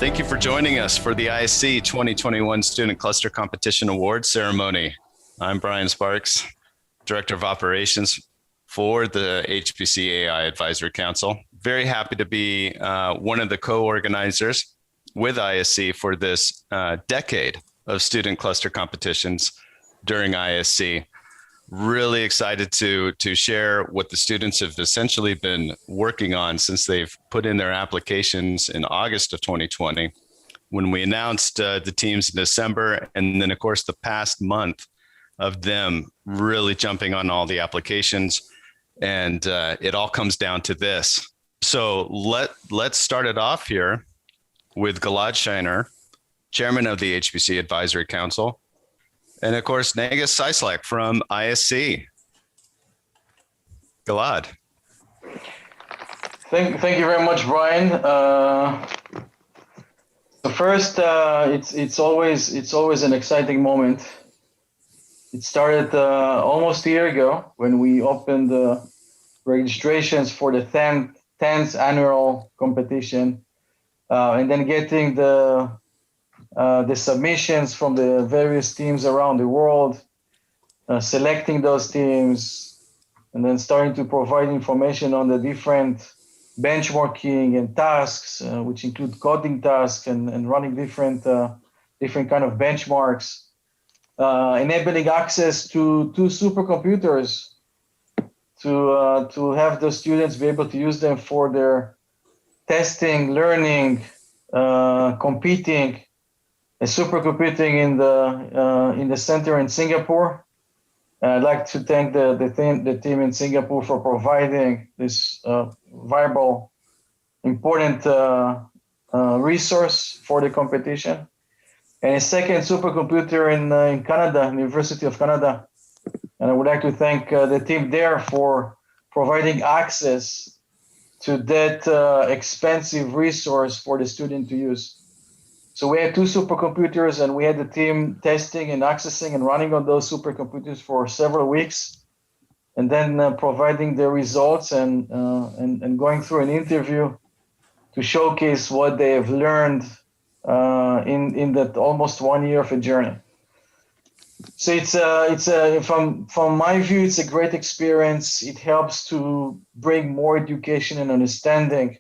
Thank you for joining us for the ISC 2021 Student Cluster Competition Awards ceremony. I'm Brian Sparks, Director of Operations for the HPC AI Advisory Council. Very happy to be one of the co-organizers with ISC for this decade of student cluster competitions during ISC. Really excited to share what the students have essentially been working on since they've put in their applications in August of 2020, when we announced the teams in December, and then of course the past month of them really jumping on all the applications, and it all comes down to this. So let's start it off here with Gala Shiner, Chairman of the HPC Advisory Council, and of course, Nagus Saislak from ISC. Gilad. Thank you very much, Brian. So first, it's always an exciting moment. It started almost a year ago when we opened the registrations for the 10th annual competition, and then getting the submissions from the various teams around the world, selecting those teams, and then starting to provide information on the different benchmarking and tasks, which include coding tasks and running different kind of benchmarks, enabling access to two supercomputers to have the students be able to use them for their testing, learning, competing. A supercomputing in the center in Singapore. I'd like to thank the team in Singapore for providing this viable, important resource for the competition. And a second supercomputer in Canada, University of Canada. And I would like to thank the team there for providing access to that expensive resource for the student to use. So we had two supercomputers, and we had the team testing and accessing and running on those supercomputers for several weeks, and then providing the results and going through an interview to showcase what they have learned in that almost 1 year of a journey. So it's from my view, it's a great experience. It helps to bring more education and understanding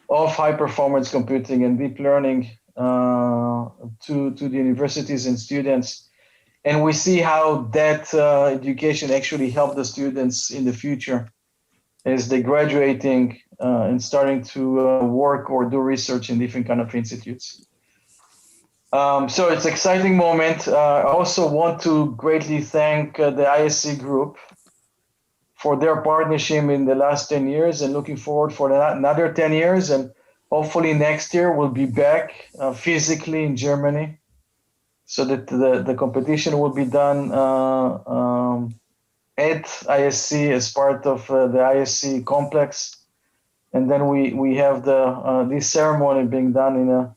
of high performance computing and deep learning to the universities and students, and we see how that education actually helped the students in the future as they're graduating and starting to work or do research in different kind of institutes. So it's an exciting moment. I also want to greatly thank the ISC group for their partnership in the last 10 years, and looking forward for another 10 years. And hopefully next year we'll be back physically in Germany, so that the competition will be done at ISC as part of the ISC complex, and then we have this ceremony being done in a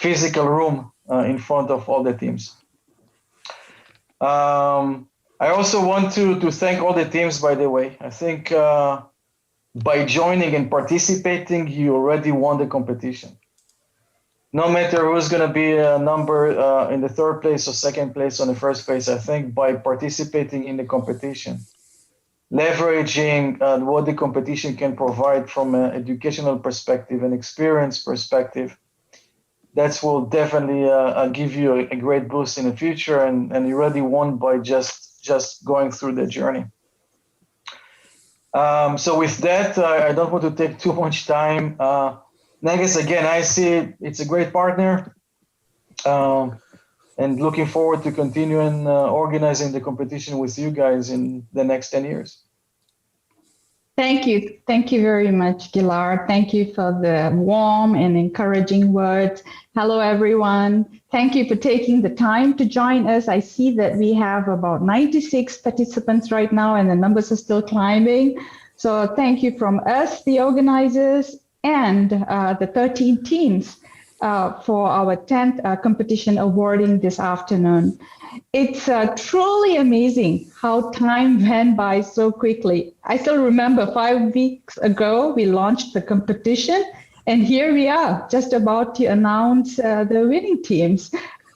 physical room in front of all the teams. I also want to thank all the teams, by the way. I think by joining and participating, you already won the competition. No matter who's going to be a number in the third place or second place or the first place, I think by participating in the competition, leveraging what the competition can provide from an educational perspective and experience perspective, that will definitely give you a great boost in the future, and you already won by just going through the journey. So with that, I don't want to take too much time. Nagus, again, I see it's a great partner, and looking forward to continuing organizing the competition with you guys in the next 10 years. Thank you. Thank you very much, Gilad. Thank you for the warm and encouraging words. Hello, everyone. Thank you for taking the time to join us. I see that we have about 96 participants right now, and the numbers are still climbing. So thank you from us, the organizers, and the 13 teams for our 10th competition awarding this afternoon. It's truly amazing how time went by so quickly. I still remember 5 weeks ago, we launched the competition, And here we are, just about to announce the winning teams.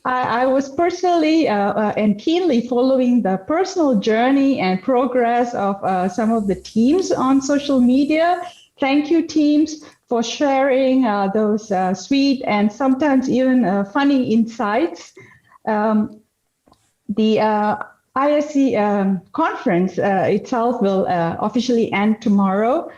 I was personally and keenly following the personal journey and progress of some of the teams on social media. Thank you, teams, for sharing those sweet and sometimes even funny insights. The ISC conference itself will officially end tomorrow.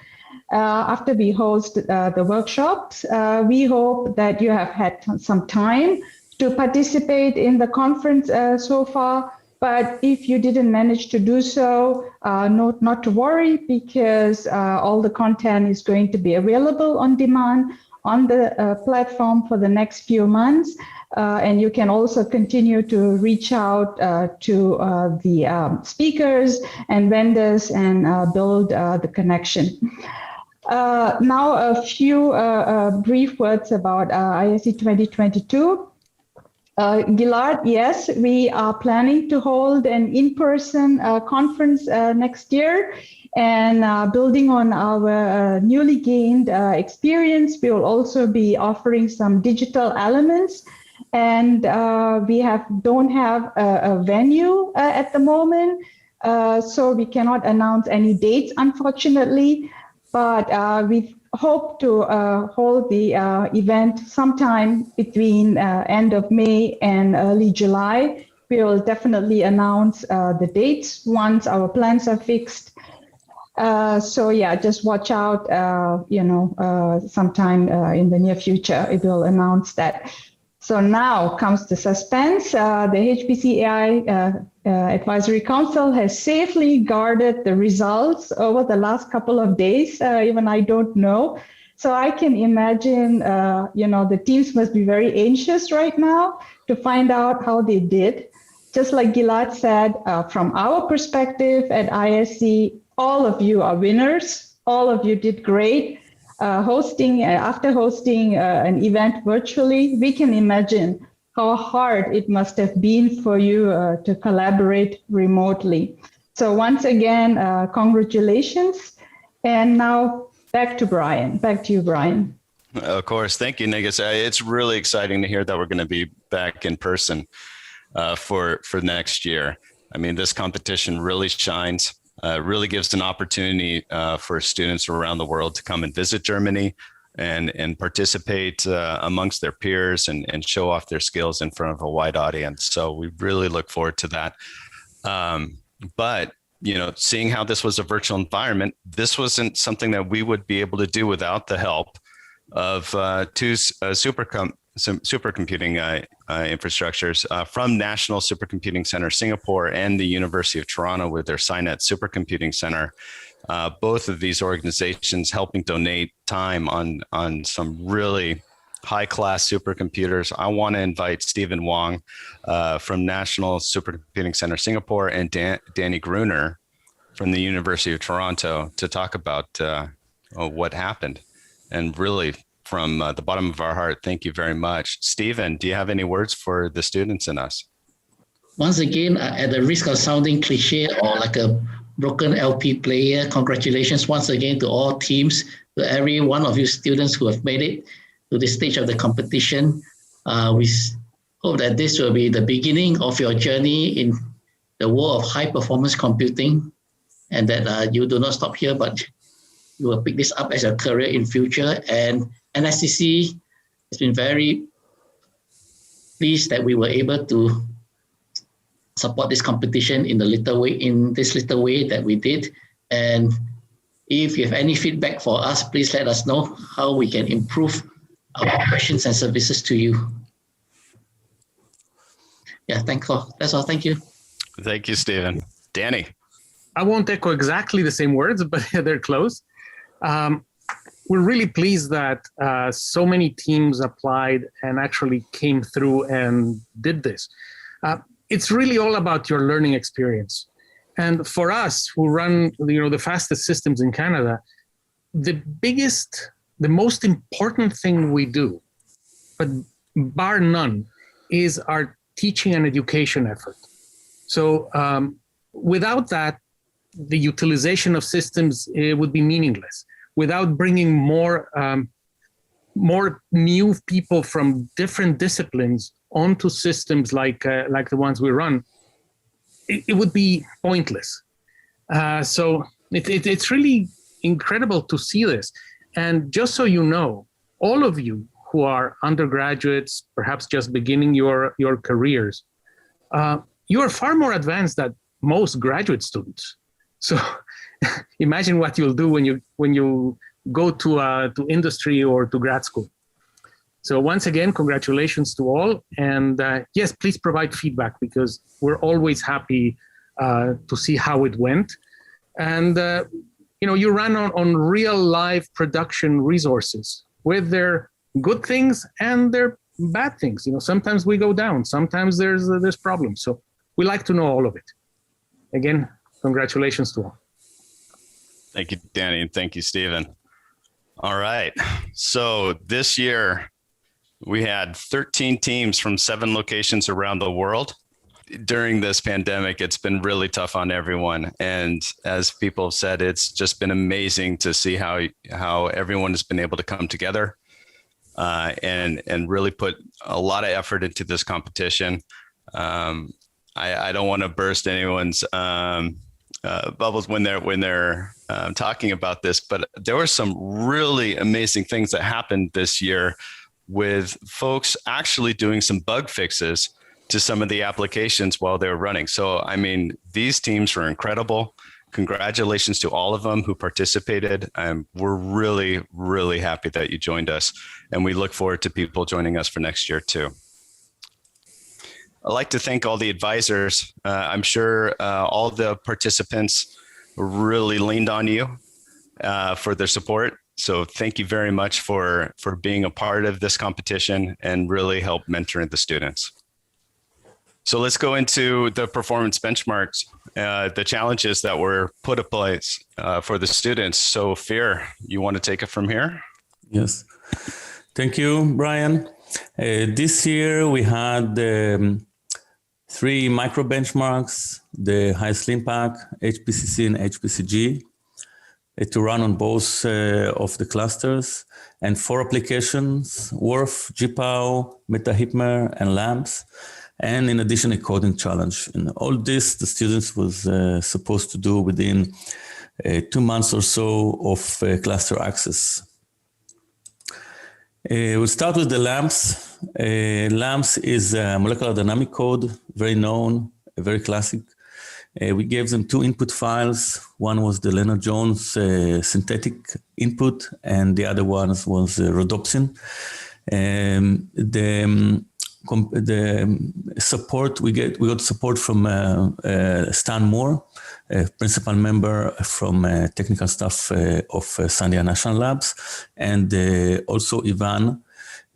After we host the workshops, we hope that you have had some time to participate in the conference so far. But if you didn't manage to do so, not to worry, because all the content is going to be available on demand on the platform for the next few months. And you can also continue to reach out to the speakers and vendors and build the connection. Now, a few brief words about ISC 2022. Gillard, yes, we are planning to hold an in-person conference next year, and building on our newly gained experience, we will also be offering some digital elements, and we don't have a venue at the moment, so we cannot announce any dates, unfortunately, but we hope to hold the event sometime between end of May and early July. We will definitely announce the dates once our plans are fixed. So yeah, just watch out, sometime in the near future, it will announce that. So now comes the suspense. The HPC AI Advisory Council has safely guarded the results over the last couple of days. Even I don't know. So I can imagine, the teams must be very anxious right now to find out how they did. Just like Gilad said, from our perspective at ISC, all of you are winners. All of you did great. After hosting an event virtually, we can imagine how hard it must have been for you to collaborate remotely. So once again, congratulations. And now back to Brian. Back to you, Brian. Of course. Thank you, Negus. It's really exciting to hear that we're going to be back in person for next year. I mean, this competition really shines. Really gives an opportunity for students around the world to come and visit Germany and participate amongst their peers and show off their skills in front of a wide audience. So we really look forward to that. But, seeing how this was a virtual environment, this wasn't something that we would be able to do without the help of two supercomputing infrastructures from National Supercomputing Center Singapore and the University of Toronto with their SciNet Supercomputing Center. Both of these organizations helping donate time on some really high-class supercomputers. I want to invite Stephen Wong from National Supercomputing Center Singapore and Danny Gruner from the University of Toronto to talk about what happened. And really, from the bottom of our heart, thank you very much. Stephen, do you have any words for the students and us? Once again, at the risk of sounding cliche or like a broken LP player, congratulations once again to all teams, to every one of you students who have made it to this stage of the competition. We hope that this will be the beginning of your journey in the world of high performance computing, and that you do not stop here, but you will pick this up as a career in future. And NSCC has been very pleased that we were able to support this competition in this little way that we did. And if you have any feedback for us, please let us know how we can improve our questions and services to you. Yeah, that's all. Thank you. Thank you, Stephen. Danny. I won't echo exactly the same words, but they're close. We're really pleased that so many teams applied and actually came through and did this. It's really all about your learning experience. And for us who run the fastest systems in Canada, the most important thing we do, but bar none, is our teaching and education effort. So without that, the utilization of systems would be meaningless. Without bringing more more new people from different disciplines onto systems like the ones we run, it would be pointless. So it's really incredible to see this. And just so you know, all of you who are undergraduates, perhaps just beginning your careers, you are far more advanced than most graduate students. So imagine what you'll do when you go to industry or to grad school. So once again, congratulations to all. And yes, please provide feedback, because we're always happy to see how it went. And you run on real live production resources with their good things and their bad things. Sometimes we go down, sometimes there's problems. So we like to know all of it. Again, congratulations to all. Thank you, Danny, and thank you, Stephen. All right. So this year, we had 13 teams from 7 locations around the world. During this pandemic, it's been really tough on everyone. And as people have said, it's just been amazing to see how everyone has been able to come together and really put a lot of effort into this competition. I don't want to burst anyone's bubbles when they're talking about this, but there were some really amazing things that happened this year with folks actually doing some bug fixes to some of the applications while they were running. So, I mean, these teams were incredible. Congratulations to all of them who participated. We're really, really happy that you joined us, and we look forward to people joining us for next year too. I'd like to thank all the advisors. I'm sure all the participants really leaned on you for their support. So thank you very much for being a part of this competition and really help mentoring the students. So let's go into the performance benchmarks, the challenges that were put in place for the students. So Fear, you want to take it from here? Yes. Thank you, Brian. This year we had 3 micro benchmarks, the Highest LINPACK, HPCC and HPCG, to run on both of the clusters, and 4 applications, WRF, GPAW, HipMer, and LAMMPS, and in addition, a coding challenge. And all this, the students was supposed to do within 2 months or so of cluster access. We'll start with the LAMMPS. LAMMPS is a molecular dynamic code, very known, very classic. We gave them 2 input files. One was the Lennard-Jones synthetic input, and the other one was rhodopsin. The support we got support from Stan Moore, a principal member from technical staff of Sandia National Labs, and also Ivan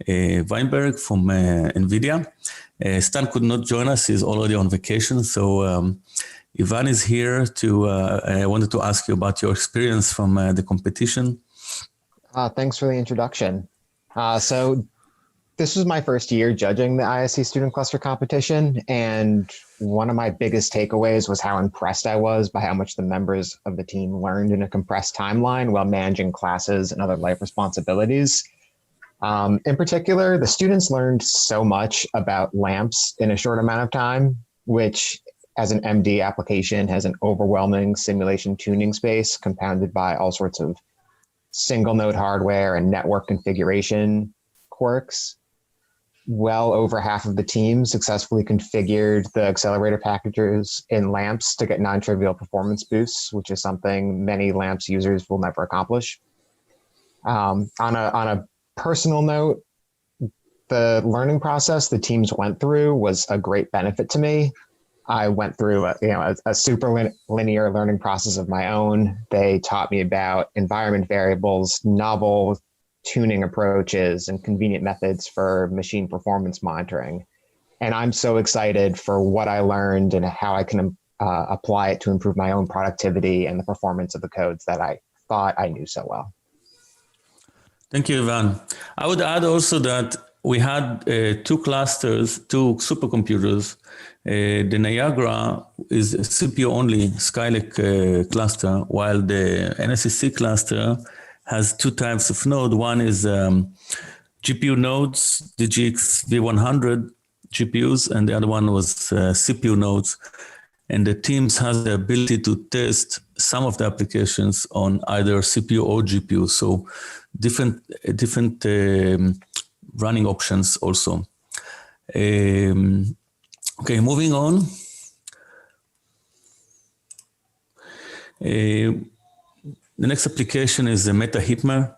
Weinberg from NVIDIA. Stan could not join us; he's already on vacation. So Ivan is here to. I wanted to ask you about your experience from the competition. Thanks for the introduction. So this was my first year judging the ISC Student Cluster Competition, and one of my biggest takeaways was how impressed I was by how much the members of the team learned in a compressed timeline while managing classes and other life responsibilities. In particular, the students learned so much about LAMMPS in a short amount of time, which as an MD application has an overwhelming simulation tuning space compounded by all sorts of single node hardware and network configuration quirks. Well over half of the team successfully configured the accelerator packages in LAMMPS to get non-trivial performance boosts, which is something many LAMMPS users will never accomplish. On a personal note, the learning process the teams went through was a great benefit to me. I went through a super linear learning process of my own. They taught me about environment variables, novel tuning approaches, and convenient methods for machine performance monitoring. And I'm so excited for what I learned and how I can apply it to improve my own productivity and the performance of the codes that I thought I knew so well. Thank you, Ivan. I would add also that we had 2 clusters, 2 supercomputers. The Niagara is a CPU-only Skylake cluster, while the NSCC cluster has two types of node. One is GPU nodes, DGX V100 GPUs, and the other one was CPU nodes. And the teams has the ability to test some of the applications on either CPU or GPU. So different running options also. Okay, moving on. The next application is the MetaHipMer.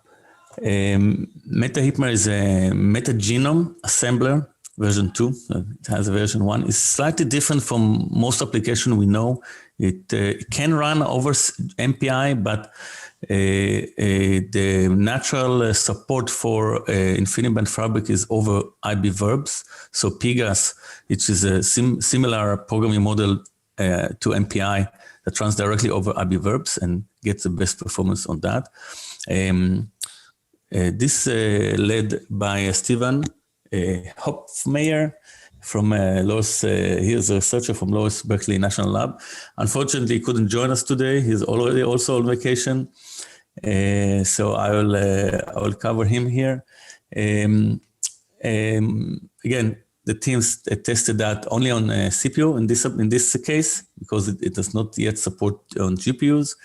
MetaHipMer is a metagenome assembler, version 2. It has a version 1. It's slightly different from most applications we know. It can run over MPI, but the natural support for InfiniBand Fabric is over IB verbs. So PGAS, which is a similar programming model to MPI that runs directly over IB verbs and gets the best performance on that. This led by Steven Hopfmeyer from Lois. He is a researcher from Lois Berkeley National Lab. Unfortunately, he couldn't join us today. He's already also on vacation. So I will cover him here. Again, the teams tested that only on CPU in this case, because it does not yet support on GPUs,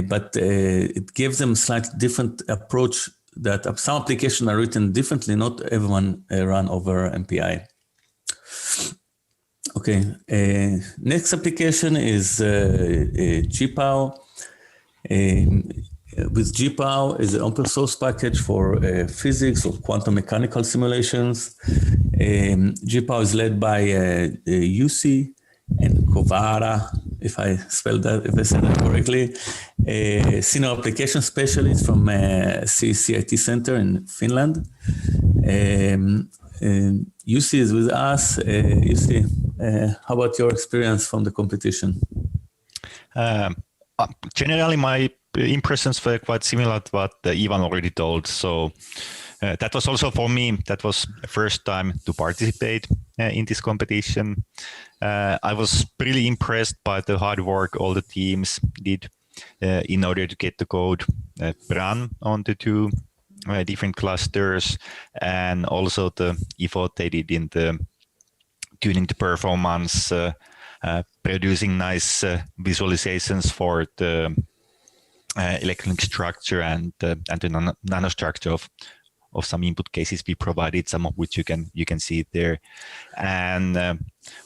but it gives them slightly different approach that some applications are written differently, not everyone run over MPI. Okay, next application is GPAW. With GPAW is an open source package for physics or quantum mechanical simulations. GPAW is led by UC and Kovara, if I said that correctly, senior application specialist from CIT Center in Finland. UC is with us. UC, how about your experience from the competition? Generally, my impressions were quite similar to what Ivan already told. So that was also for me, that was the first time to participate in this competition. I was really impressed by the hard work all the teams did in order to get the code run on the two different clusters, and also the effort they did in the tuning the performance, producing nice visualizations for the electronic structure and the nanostructure of some input cases we provided, some of which you can see there. And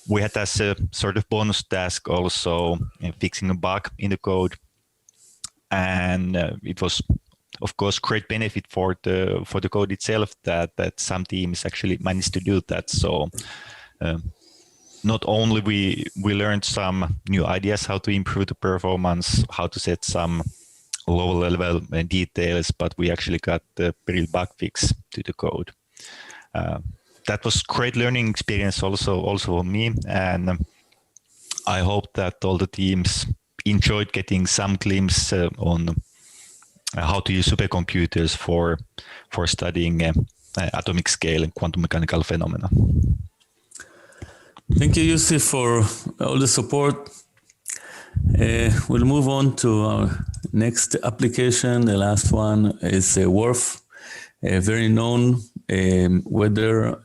we had as a sort of bonus task also fixing a bug in the code, and it was of course great benefit for the code itself that some teams actually managed to do that. So not only we learned some new ideas how to improve the performance, how to set some lower level details, but we actually got the real bug fix to the code. That was great learning experience also for me, and I hope that all the teams enjoyed getting some glimpse on how to use supercomputers for studying atomic scale and quantum mechanical phenomena. Thank you, Yussi, for all the support. We'll move on to our next application. The last one is WRF, a very known weather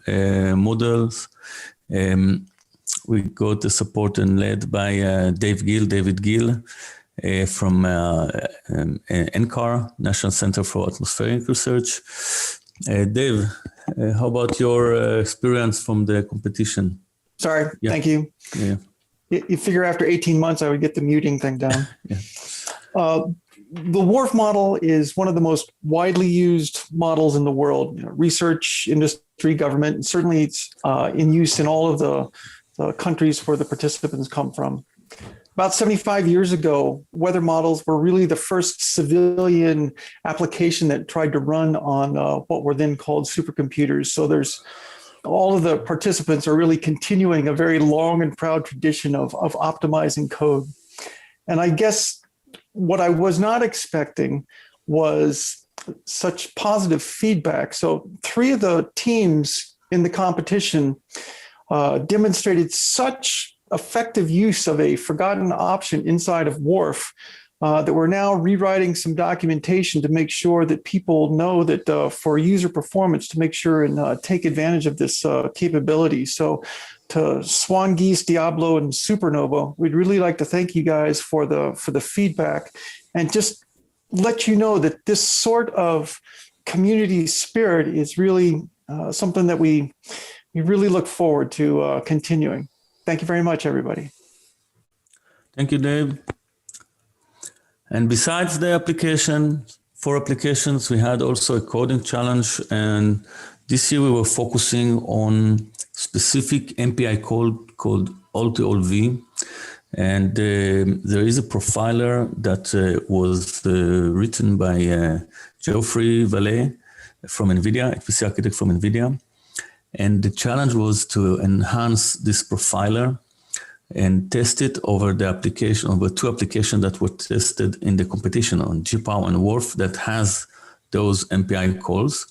models. We got the support and led by David Gill from NCAR, National Center for Atmospheric Research. Dave, how about your experience from the competition? Sorry, Yeah. Thank you. Yeah. You figure after 18 months, I would get the muting thing down. Yeah. The WRF model is one of the most widely used models in the world. You know, research, industry, government, certainly it's in use in all of the countries where the participants come from. About 75 years ago, weather models were really the first civilian application that tried to run on what were then called supercomputers. So there's all of the participants are really continuing a very long and proud tradition of optimizing code. And I guess what I was not expecting was such positive feedback. So 3 of the teams in the competition demonstrated such effective use of a forgotten option inside of WRF that we're now rewriting some documentation to make sure that people know that for user performance, to make sure and take advantage of this capability. So to Swan Geese, Diablo, and Supernova, we'd really like to thank you guys for the feedback, and just let you know that this sort of community spirit is really something that we really look forward to continuing. Thank you very much, everybody. Thank you, Dave. And besides the application, 4 applications, we had also a coding challenge. And this year we were focusing on specific MPI code called all-to-all-V. And there is a profiler that was written by Geoffrey Vallet from NVIDIA, HPC architect from NVIDIA. And the challenge was to enhance this profiler and test it over the application, over 2 applications that were tested in the competition on GPAW and WRF that has those MPI calls,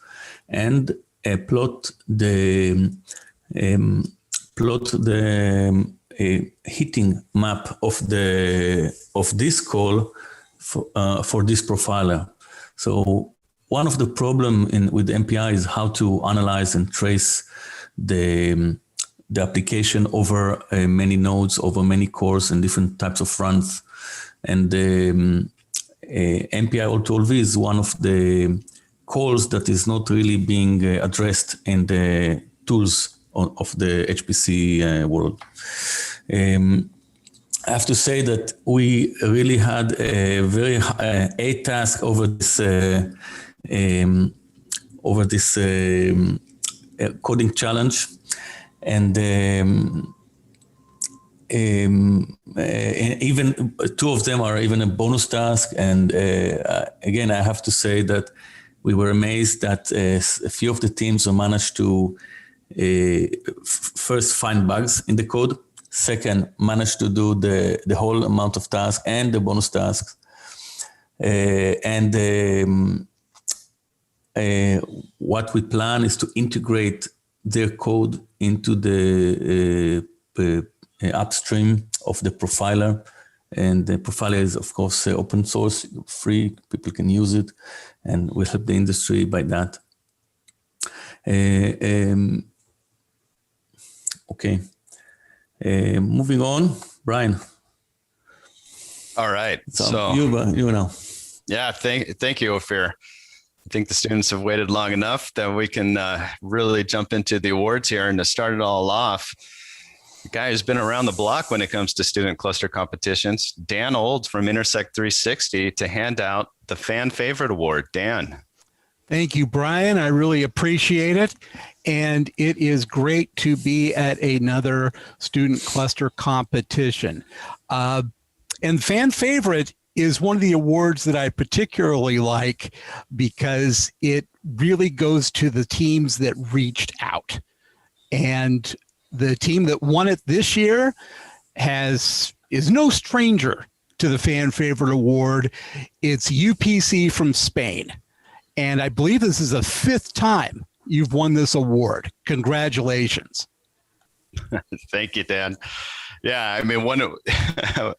and plot the hitting map of this call for this profiler. So one of the problem with MPI is how to analyze and trace the application over many nodes, over many cores and different types of runs. And MPI all-to-all-V is one of the calls that is not really being addressed in the tools of the HPC world. I have to say that we really had a very a task over this coding challenge. And even 2 of them are even a bonus task. And again, I have to say that we were amazed that a few of the teams managed to first find bugs in the code, second managed to do the whole amount of tasks and the bonus tasks. What we plan is to integrate their code into the upstream of the profiler. And the profiler is, of course, open source, free, people can use it, and we'll help the industry by that. Okay, moving on, Brian. All right, so you know. Yeah, thank you, Ophir. I think the students have waited long enough that we can really jump into the awards here. And to start it all off, the guy who's been around the block when it comes to student cluster competitions, Dan Old from Intersect 360, to hand out the Fan Favorite Award. Dan. Thank you, Brian. I really appreciate it. And it is great to be at another student cluster competition. And Fan Favorite is one of the awards that I particularly like because it really goes to the teams that reached out. And the team that won it this year is no stranger to the Fan Favorite Award. It's UPC from Spain. And I believe this is the 5th time you've won this award. Congratulations. Thank you, Dan. Yeah, I mean,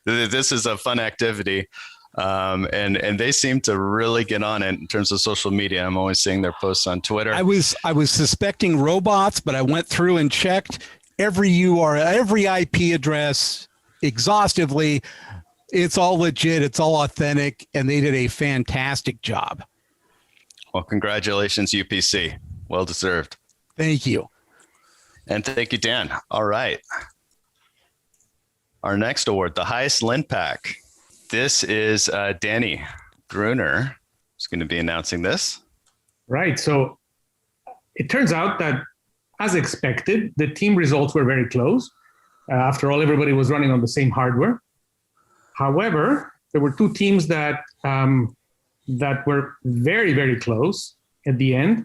this is a fun activity, and they seem to really get on it in terms of social media. I'm always seeing their posts on Twitter. I was suspecting robots, but I went through and checked every URL, every IP address exhaustively. It's all legit. It's all authentic, and they did a fantastic job. Well, congratulations, UPC. Well deserved. Thank you. And thank you, Dan. All right. Our next award, the Highest LINPACK. This is Danny Gruner who's going to be announcing this. Right. So it turns out that, as expected, the team results were very close. After all, everybody was running on the same hardware. However, there were 2 teams that were very, very close at the end.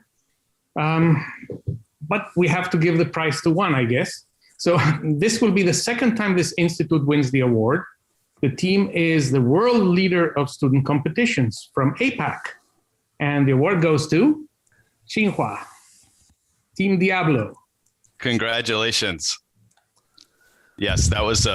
But we have to give the prize to one, I guess. So this will be the 2nd time this institute wins the award. The team is the world leader of student competitions from APAC. And the award goes to Tsinghua, Team Diablo. Congratulations. Yes, that was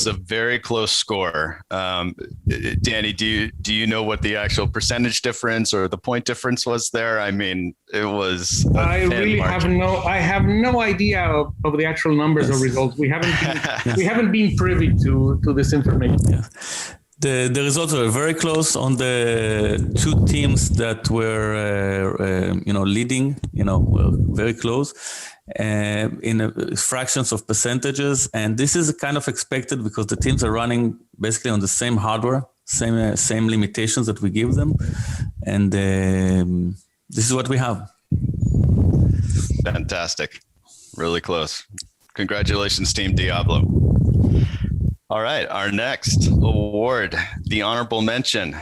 a very close score. Danny, do you know what the actual percentage difference or the point difference was there? I mean, it was. I really have no idea of the actual numbers or results. We haven't been privy to this information. Yeah. The results were very close on the two teams that were, leading, were very close in fractions of percentages. And this is kind of expected because the teams are running basically on the same hardware, same limitations that we give them. And this is what we have. Fantastic. Really close. Congratulations, Team Diablo. All right, our next award, the honorable mention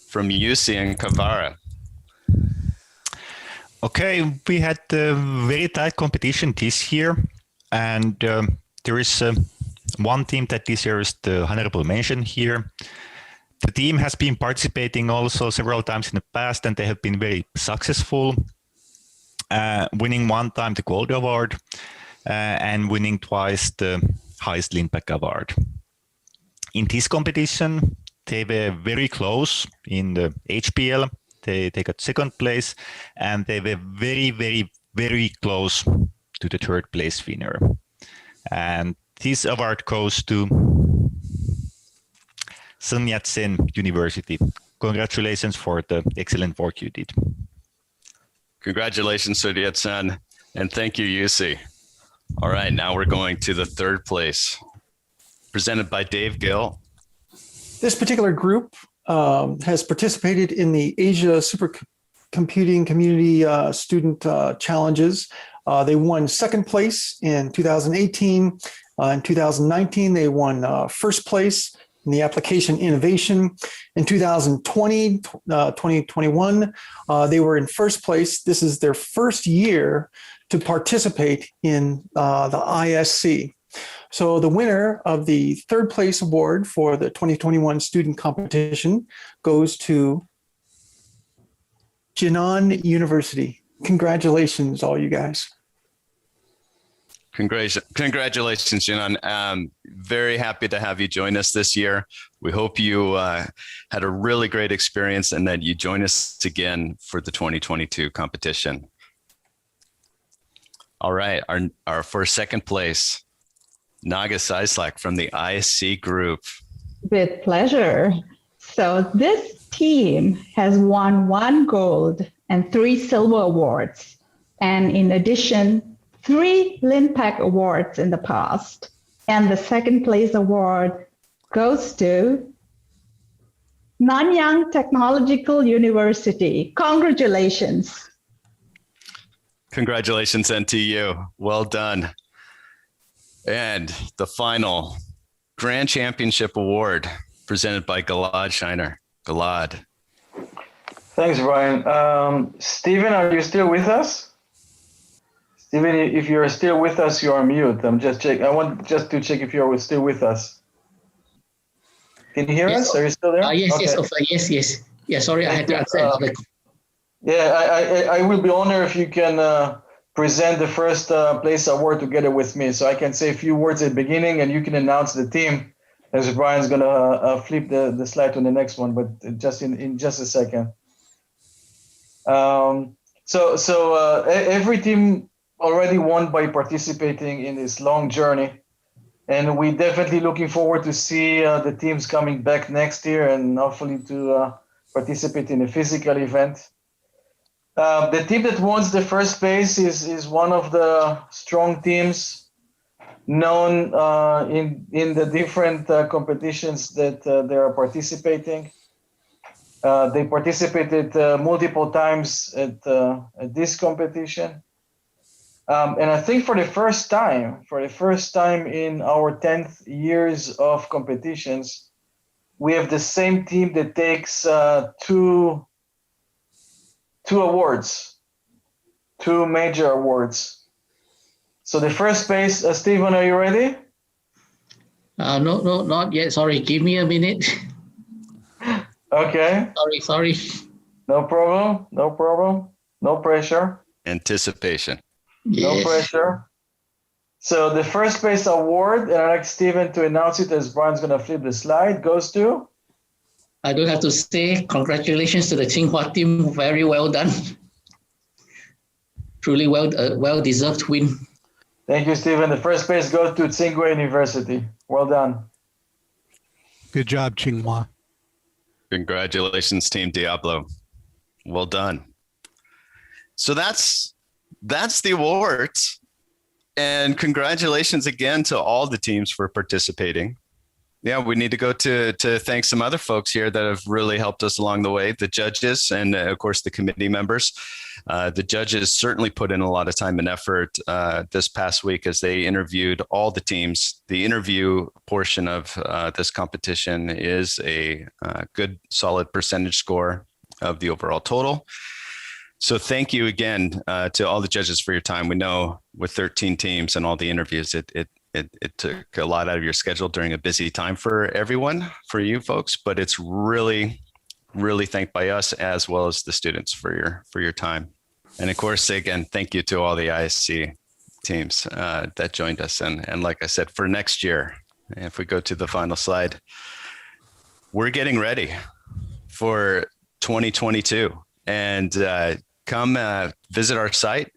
from UC and Kavara. Okay, we had a very tight competition this year, and there is one team that deserves the honorable mention here. The team has been participating also several times in the past, and they have been very successful, winning one time the Gold Award and winning twice the Highest LINPACK Award. In this competition, they were very close in the HPL. They got second place, and they were very, very, very close to the third place winner. And this award goes to Sun Yat-sen University. Congratulations for the excellent work you did. Congratulations, Sun Yat-sen, and thank you, UC. All right, now we're going to the third place, presented by Dave Gill. This particular group has participated in the Asia Supercomputing Community Student Challenges. They won second place in 2018. In 2019, they won first place in the application innovation. In 2021, they were in first place. This is their first year to participate in the ISC. So the winner of the third place award for the 2021 student competition goes to Jinan University. Congratulations, all you guys. Congratulations, Jinan. Very happy to have you join us this year. We hope you had a really great experience and that you join us again for the 2022 competition. All right, our for second place, Naga Saislak from the ISC group. With pleasure. So this team has won 1 gold and 3 silver awards. And in addition, 3 LINPACK awards in the past. And the second place award goes to Nanyang Technological University. Congratulations. Congratulations, NTU. Well done. And the final Grand Championship Award presented by Gilad Shiner. Gilad. Thanks, Brian. Stephen, are you still with us? Stephen, if you're still with us, you're on mute. I'm just checking. I want just to check if you're still with us. Can you hear us? Are you still there? Yes, okay. yes. Yeah, sorry, I had to answer. I will be honored if you can present the first place award together with me. So I can say a few words at the beginning and you can announce the team as Brian's going to flip the slide to the next one, but just in just a second. Every team already won by participating in this long journey. And we definitely looking forward to see the teams coming back next year and hopefully to participate in a physical event. The team that won the first place is one of the strong teams known in the different competitions that they are participating. They participated multiple times at this competition. And I think for the first time in our 10th years of competitions, we have the same team that takes two awards, 2 major awards. So the first place, Stephen, are you ready? No, not yet. Sorry, give me a minute. Okay. Sorry. No problem. No pressure. Anticipation. Yes. No pressure. So the first place award, and I'd like Stephen to announce it as Brian's going to flip the slide, goes to? I do have to say congratulations to the Tsinghua team. Very well done. Truly well-deserved win. Thank you, Stephen. The first place goes to Tsinghua University. Well done. Good job, Tsinghua. Congratulations, Team Diablo. Well done. So that's the awards. And congratulations again to all the teams for participating. Yeah, we need to go to thank some other folks here that have really helped us along the way, the judges and of course the committee members. The judges certainly put in a lot of time and effort this past week as they interviewed all the teams. The interview portion of this competition is a good solid percentage score of the overall total. So thank you again to all the judges for your time. We know with 13 teams and all the interviews, it took a lot out of your schedule during a busy time for everyone, for you folks, but it's really thanked by us as well as the students for your time. And of course, again, thank you to all the ISC teams that joined us. And like I said, for next year, if we go to the final slide, we're getting ready for 2022 and come visit our site,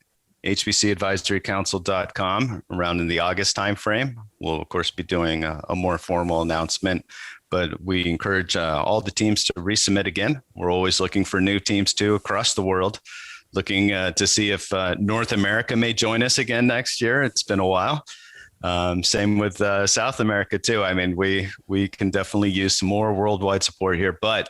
hbcadvisorycouncil.com, around in the August timeframe. We'll of course be doing a more formal announcement, but we encourage all the teams to resubmit again. We're always looking for new teams too across the world, looking to see if North America may join us again next year. It's been a while. Same with South America too. I mean, we can definitely use some more worldwide support here, but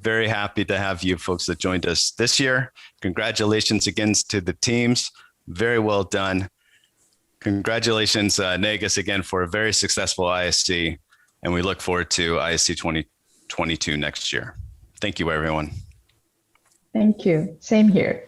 very happy to have you folks that joined us this year. Congratulations again to the teams. Very well done. Congratulations, Negus, again for a very successful ISC. And we look forward to ISC 2022 next year. Thank you, everyone. Thank you. Same here.